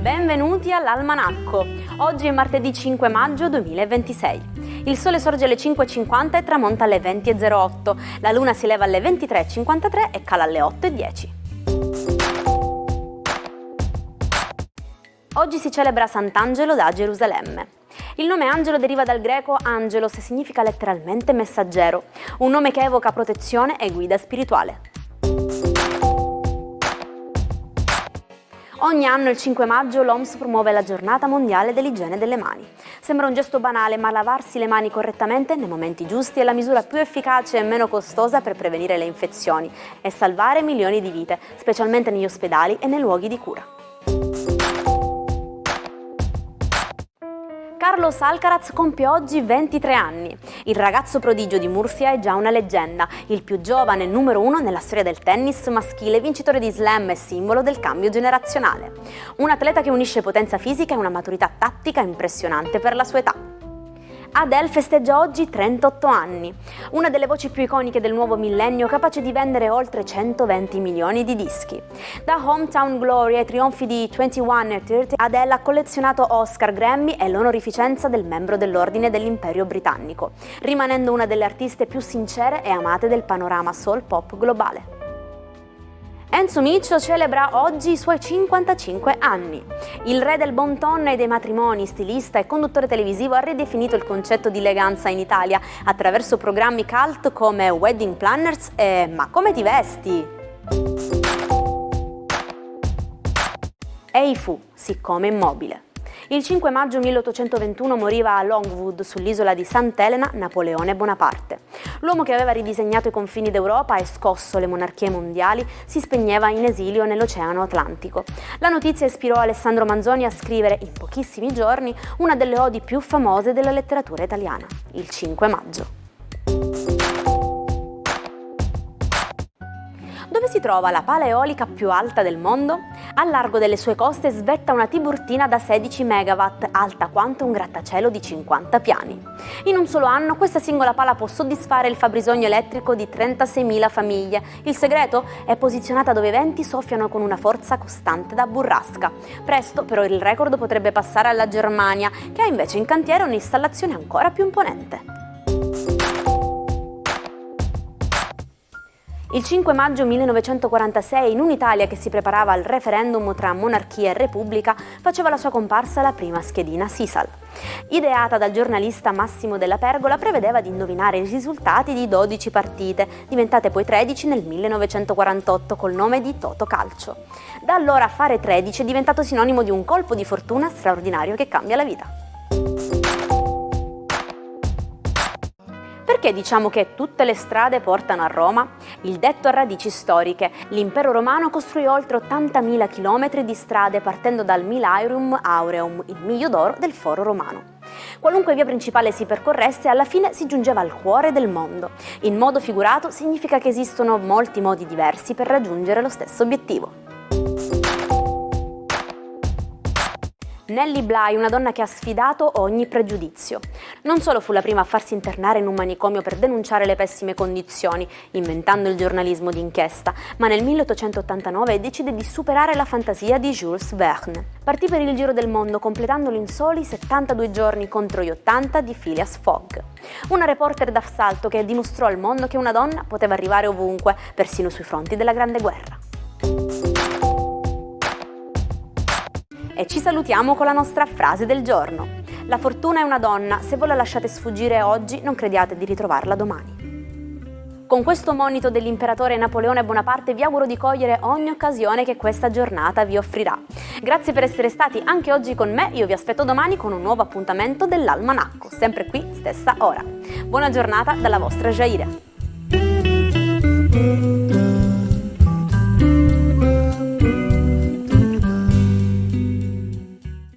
Benvenuti all'Almanacco. Oggi è martedì 5 maggio 2026. Il sole sorge alle 5:50 e tramonta alle 20:08. La luna si leva alle 23:53 e cala alle 8:10. Oggi si celebra Sant'Angelo da Gerusalemme. Il nome Angelo deriva dal greco angelos e significa letteralmente messaggero, un nome che evoca protezione e guida spirituale. Ogni anno il 5 maggio l'OMS promuove la giornata mondiale dell'igiene delle mani. Sembra un gesto banale, ma lavarsi le mani correttamente nei momenti giusti è la misura più efficace e meno costosa per prevenire le infezioni e salvare milioni di vite, specialmente negli ospedali e nei luoghi di cura. Carlos Alcaraz compie oggi 23 anni. Il ragazzo prodigio di Murcia è già una leggenda, il più giovane numero 1 nella storia del tennis maschile, vincitore di slam e simbolo del cambio generazionale. Un atleta che unisce potenza fisica e una maturità tattica impressionante per la sua età. Adele festeggia oggi 38 anni, una delle voci più iconiche del nuovo millennio, capace di vendere oltre 120 milioni di dischi. Da Hometown Glory ai trionfi di 21 e 30, Adele ha collezionato Oscar, Grammy e l'onorificenza del membro dell'Ordine dell'Imperio Britannico, rimanendo una delle artiste più sincere e amate del panorama soul pop globale. Enzo Miccio celebra oggi i suoi 55 anni. Il re del bon ton e dei matrimoni, stilista e conduttore televisivo, ha ridefinito il concetto di eleganza in Italia attraverso programmi cult come Wedding Planners e Ma come ti vesti? Ei fu, siccome immobile. Il 5 maggio 1821 moriva a Longwood, sull'isola di Sant'Elena, Napoleone Bonaparte. L'uomo che aveva ridisegnato i confini d'Europa e scosso le monarchie mondiali si spegneva in esilio nell'Oceano Atlantico. La notizia ispirò Alessandro Manzoni a scrivere in pochissimi giorni una delle odi più famose della letteratura italiana, il 5 maggio. Dove si trova la pala eolica più alta del mondo? Al largo delle sue coste svetta una Tiburtina da 16 megawatt, alta quanto un grattacielo di 50 piani. In un solo anno questa singola pala può soddisfare il fabbisogno elettrico di 36.000 famiglie. Il segreto? È posizionata dove i venti soffiano con una forza costante da burrasca. Presto però il record potrebbe passare alla Germania, che ha invece in cantiere un'installazione ancora più imponente. Il 5 maggio 1946, in un'Italia che si preparava al referendum tra monarchia e repubblica, faceva la sua comparsa la prima schedina Sisal. Ideata dal giornalista Massimo Della Pergola, prevedeva di indovinare i risultati di 12 partite, diventate poi 13 nel 1948 col nome di Totocalcio. Da allora fare 13 è diventato sinonimo di un colpo di fortuna straordinario che cambia la vita. Perché diciamo che tutte le strade portano a Roma? Il detto ha radici storiche. L'impero romano costruì oltre 80.000 chilometri di strade partendo dal Milarium Aureum, il miglio d'oro del foro romano. Qualunque via principale si percorresse, alla fine si giungeva al cuore del mondo. In modo figurato significa che esistono molti modi diversi per raggiungere lo stesso obiettivo. Nellie Bly, una donna che ha sfidato ogni pregiudizio. Non solo fu la prima a farsi internare in un manicomio per denunciare le pessime condizioni, inventando il giornalismo d'inchiesta, ma nel 1889 decide di superare la fantasia di Jules Verne. Partì per il giro del mondo, completandolo in soli 72 giorni contro gli 80 di Phileas Fogg. Una reporter d'assalto che dimostrò al mondo che una donna poteva arrivare ovunque, persino sui fronti della Grande Guerra. E ci salutiamo con la nostra frase del giorno. La fortuna è una donna, se voi la lasciate sfuggire oggi, non crediate di ritrovarla domani. Con questo monito dell'imperatore Napoleone Bonaparte vi auguro di cogliere ogni occasione che questa giornata vi offrirà. Grazie per essere stati anche oggi con me, io vi aspetto domani con un nuovo appuntamento dell'Almanacco, sempre qui, stessa ora. Buona giornata dalla vostra Jaira.